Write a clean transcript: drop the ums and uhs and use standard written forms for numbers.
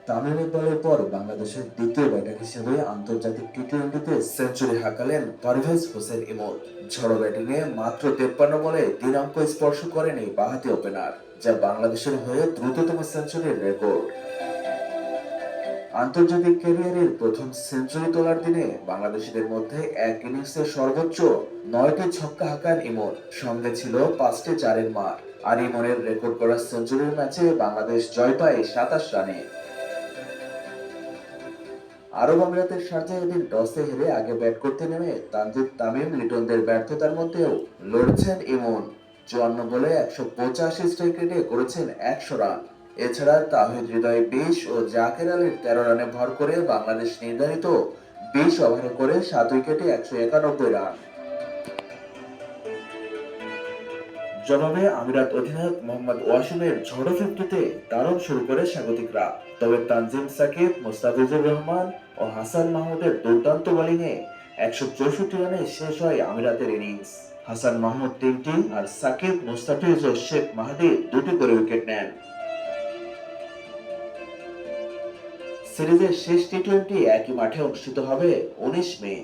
তামিম ইকবালের পর বাংলাদেশের দ্বিতীয় ব্যাটার হিসেবে আন্তর্জাতিক টি-টোয়েন্টিতে সেঞ্চুরি হাঁকালেন পারভেজ হোসেন ইমন। ঝড়ো ব্যাটিংয়ে মাত্র 53 বলে 3 অঙ্ক স্পর্শ করেনি বাঁহাতি ওপেনার, যা বাংলাদেশের হয়ে দ্রুততম সেঞ্চুরির রেকর্ড। আন্তর্জাতিক ক্যারিয়ারের প্রথম সেঞ্চুরি তোলার দিনে বাংলাদেশিদের মধ্যে এক ইনিংসে সর্বোচ্চ 9টি ছক্কা হাঁকান ইমন, সঙ্গে ছিল 5টি চারের মার। আর ইমনের রেকর্ড করা সেঞ্চুরির ম্যাচে বাংলাদেশ জয় পায় 27 রানে। আরব আমিরাতের শারজায় এদিন টসে হেরে আগে ব্যাট করতে নেমে তানজিদ তামিম লিটনদের ব্যর্থতার মধ্যেও লড়ছেন ইমন। 54 বলে 185 স্ট্রাইক রেটে করেছেন 100 রান। এছাড়া তাহিদ হৃদয় 20 ও জাকের আলীর 13 রানে ভর করে বাংলাদেশ নির্ধারিত 20 ওভারে করে 7 উইকেটে 191 রান। জবাবে আমিরাত অধিনায়ক মোহাম্মদ ওয়াসিমের ঝড়ো ফিফটিতে দারুণ শুরু করে স্বাগতিকরা। তবে তানজিম সাকিব, মোস্তাফিজুর রহমান ও হাসান মাহমুদের দুর্দান্ত বোলিংয়ে 164 রানে শেষ হয় আমিরাতের ইনিংস। হাসান মাহমুদ 3টি আর সাকিব, মোস্তাফিজ ও শেখ মাহাদি 2টি করে উইকেট নেন। সিরিজের শেষ টি-টোয়েন্টি একই মাঠে অনুষ্ঠিত হবে 19 মে।